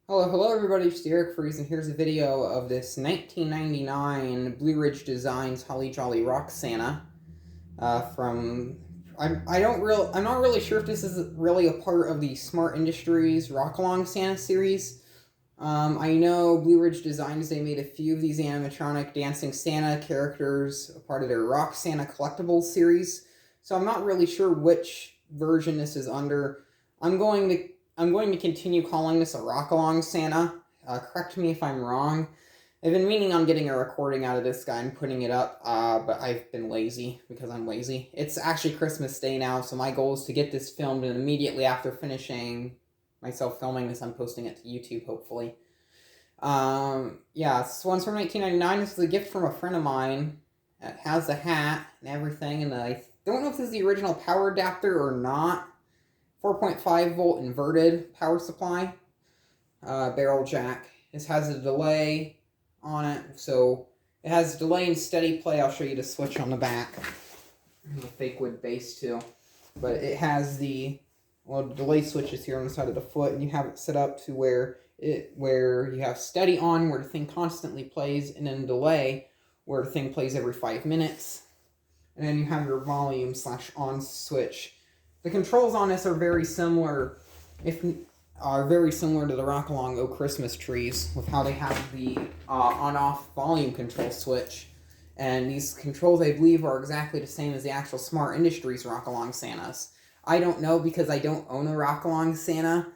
Hello everybody, it's Eric Freeze, and here's a video of this 1999 Blue Ridge Designs Holly Jolly Rock Santa. I'm not really sure if this is really a part of the Smart Industries Rock Along Santa series. I know Blue Ridge Designs, they made a few of these animatronic dancing Santa characters, a part of their Rock Santa Collectibles series. So I'm not really sure which version this is under. I'm going to continue calling this a Rock Along Santa. Correct me if I'm wrong. I've been meaning on getting a recording out of this guy and putting it up, but I've been lazy because I'm lazy. It's actually Christmas Day now, so my goal is to get this filmed, and immediately after finishing myself filming this, I'm posting it to YouTube, hopefully. Yeah, this one's from 1999. This is a gift from a friend of mine. It has a hat and everything, and I don't know if this is the original power adapter or not. 4.5 volt inverted power supply. Barrel jack. This has a delay on it, so it has delay and steady play. I'll show you the switch on the back. The fake wood base too, but it has the delay switch is here on the side of the foot, and you have it set up to where you have steady on, where the thing constantly plays, and then delay, where the thing plays every 5 minutes, and then you have your volume / on switch. The controls on this are very similar, very similar to the Rock Along O Christmas trees, with how they have the on-off volume control switch. And these controls, I believe, are exactly the same as the actual Smart Industries Rock Along Santas. I don't know because I don't own a Rock Along Santa.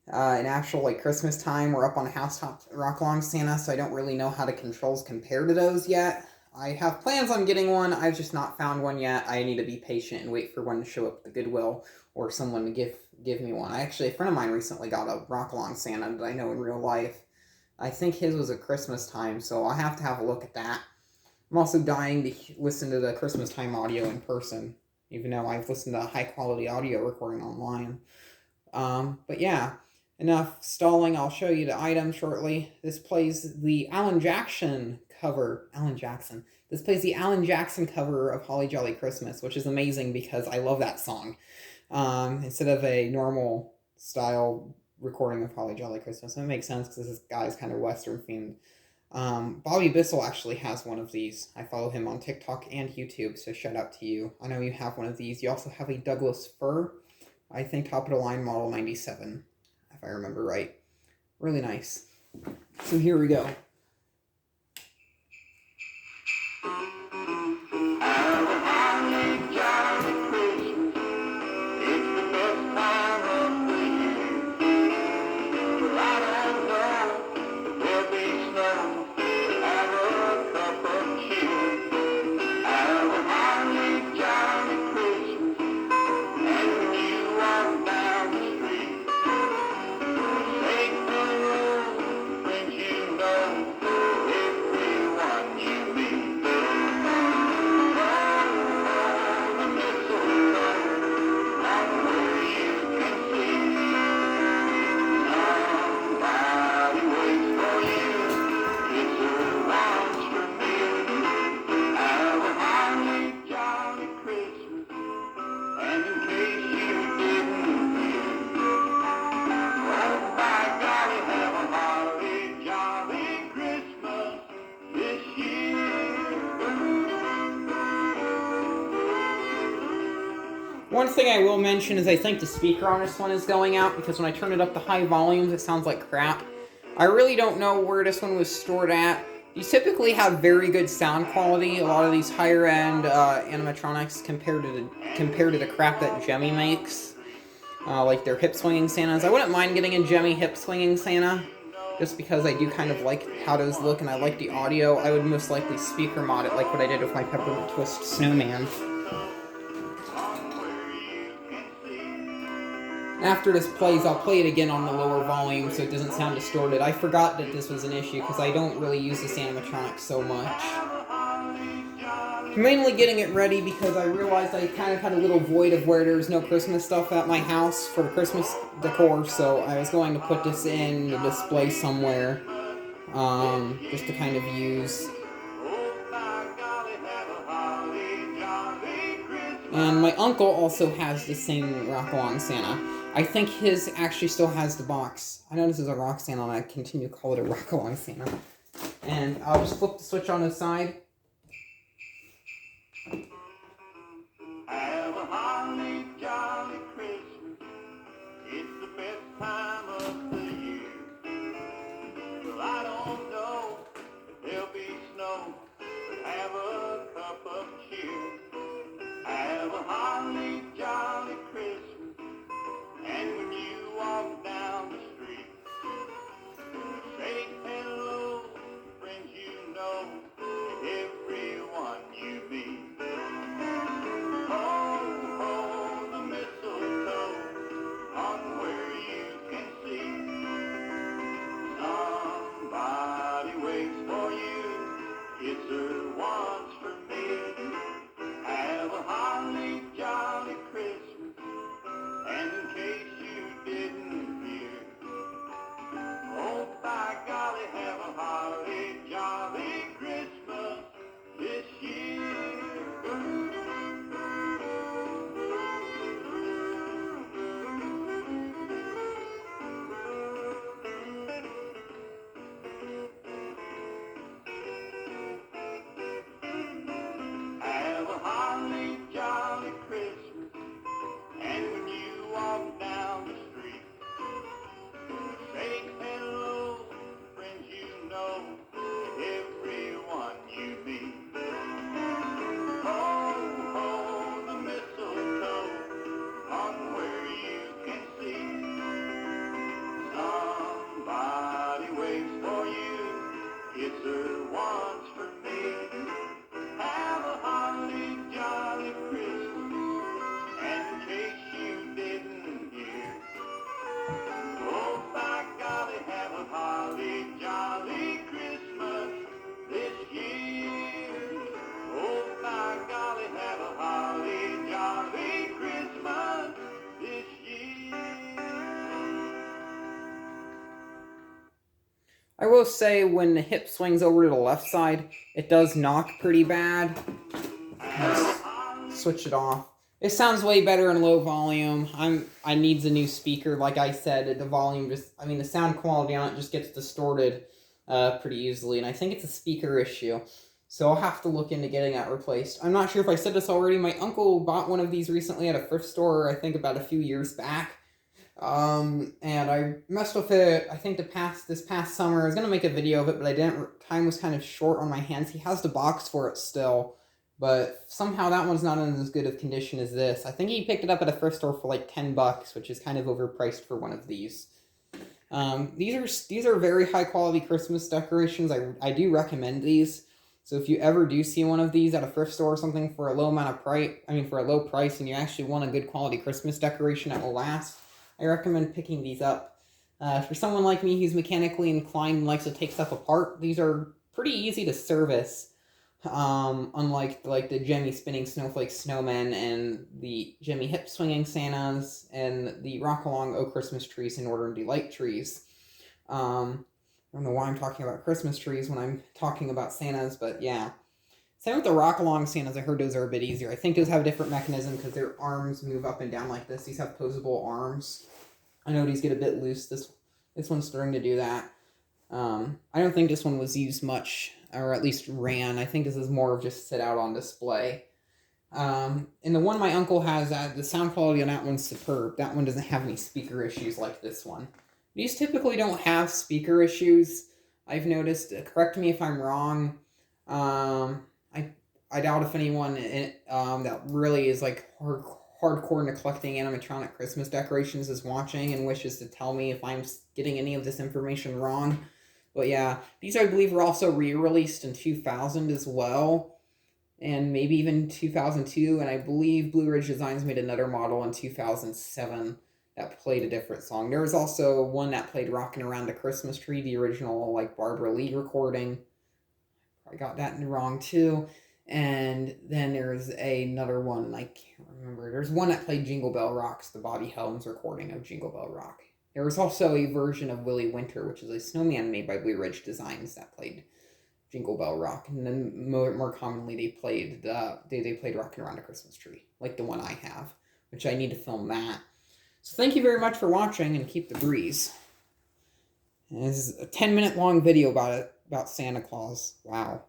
An actual Christmas time, we're up on a housetop Rock Along Santa, so I don't really know how the controls compare to those yet. I have plans on getting one. I've just not found one yet. I need to be patient and wait for one to show up at the Goodwill or someone to give me one. A friend of mine recently got a Rock Along Santa that I know in real life. I think his was at Christmas time, so I'll have to have a look at that. I'm also dying to listen to the Christmas time audio in person, even though I've listened to high quality audio recording online. But yeah, enough stalling. I'll show you the item shortly. This plays the Alan Jackson cover. This plays the Alan Jackson cover of Holly Jolly Christmas, which is amazing because I love that song. Instead of a normal style recording of Holly Jolly Christmas. And it makes sense because this guy's kind of Western themed. Bobby Bissell actually has one of these. I follow him on TikTok and YouTube, so shout out to you. I know you have one of these. You also have a Douglas fir, I think top of the line model 97, if I remember right. Really nice. So here we go. One thing I will mention is I think the speaker on this one is going out because when I turn it up to high volumes, it sounds like crap. I really don't know where this one was stored at. These typically have very good sound quality, a lot of these higher-end animatronics compared to the crap that Jemmy makes. Like their hip-swinging Santas. I wouldn't mind getting a Jemmy hip-swinging Santa, just because I do kind of like how those look and I like the audio. I would most likely speaker mod it like what I did with my Peppermint Twist Snowman. After this plays, I'll play it again on the lower volume so it doesn't sound distorted. I forgot that this was an issue because I don't really use this animatronic so much. I'm mainly getting it ready because I realized I kind of had a little void of where there's no Christmas stuff at my house for the Christmas decor, so I was going to put this in the display somewhere, just to kind of use. And my uncle also has the same Rock Along Santa. I think his actually still has the box. I know this is a rock Santa, and I continue to call it a rock-along Santa. And I'll just flip the switch on the side. Have a holly jolly Christmas. It's the best time of the year. Well, I don't know if there'll be snow, but have a cup of cheer. Have a holly jolly Christmas. And when you walk down the street, say hello to friends you know, and everyone you meet. Ho, ho, the mistletoe hung where you can see. Somebody waits for you, it's her once for me. Have a holly jolly Christmas, and in case you didn't hear, oh by golly, have a holly jolly Christmas this year. Have a holly jolly Christmas, and when you walk down the street, say hello to friends you know, and everyone you meet. Ho, ho, the mistletoe hung where you can see. Somebody waits for you, it's her once for me. Have a holly jolly Christmas, and in case you didn't hear, oh by golly, have a holly jolly Christmas this year. Oh by golly, have a holly jolly Christmas this year. I will say when the hip swings over to the left side, it does knock pretty bad. Let's switch it off. It sounds way better in low volume. I needs a new speaker. Like I said, the volume the sound quality on it just gets distorted pretty easily. And I think it's a speaker issue. So I'll have to look into getting that replaced. I'm not sure if I said this already. My uncle bought one of these recently at a thrift store, I think about a few years back. And I messed with it, I think this past summer. I was going to make a video of it, but I didn't. Time was kind of short on my hands. He has the box for it still, but somehow that one's not in as good of condition as this. I think he picked it up at a thrift store for like $10, which is kind of overpriced for one of these. These are very high quality Christmas decorations. I do recommend these. So if you ever do see one of these at a thrift store or something for a low for a low price, and you actually want a good quality Christmas decoration that will last, I recommend picking these up. For someone like me who's mechanically inclined and likes to take stuff apart, these are pretty easy to service. Unlike the Jimmy spinning snowflake snowmen and the Jimmy hip swinging Santas and the rock along Oh Christmas trees and Order and Delight trees. I don't know why I'm talking about Christmas trees when I'm talking about Santas, but yeah. Same with the rock along Santas. I heard those are a bit easier. I think those have a different mechanism because their arms move up and down like this. These have posable arms. I know these get a bit loose. This one's starting to do that. I don't think this one was used much, or at least ran. I think this is more of just sit out on display. And the one my uncle has, the sound quality on that one's superb. That one doesn't have any speaker issues like this one. These typically don't have speaker issues, I've noticed. Correct me if I'm wrong. I doubt if anyone that really is like hardcore into collecting animatronic Christmas decorations is watching and wishes to tell me if I'm getting any of this information wrong. But yeah, these I believe were also re-released in 2000 as well, and maybe even 2002, and I believe Blue Ridge Designs made another model in 2007 that played a different song. There was also one that played Rockin' Around the Christmas Tree, the original like Barbara Lee recording. I got that wrong too. And then there's another one, I can't remember. There's one that played Jingle Bell Rock's, the Bobby Helms recording of Jingle Bell Rock. There was also a version of Willy Winter, which is a snowman made by Blue Ridge Designs that played Jingle Bell Rock. And then more commonly they played Rockin' Around a Christmas Tree, like the one I have, which I need to film that. So thank you very much for watching, and keep the breeze. And this is a 10-minute long video about Santa Claus. Wow.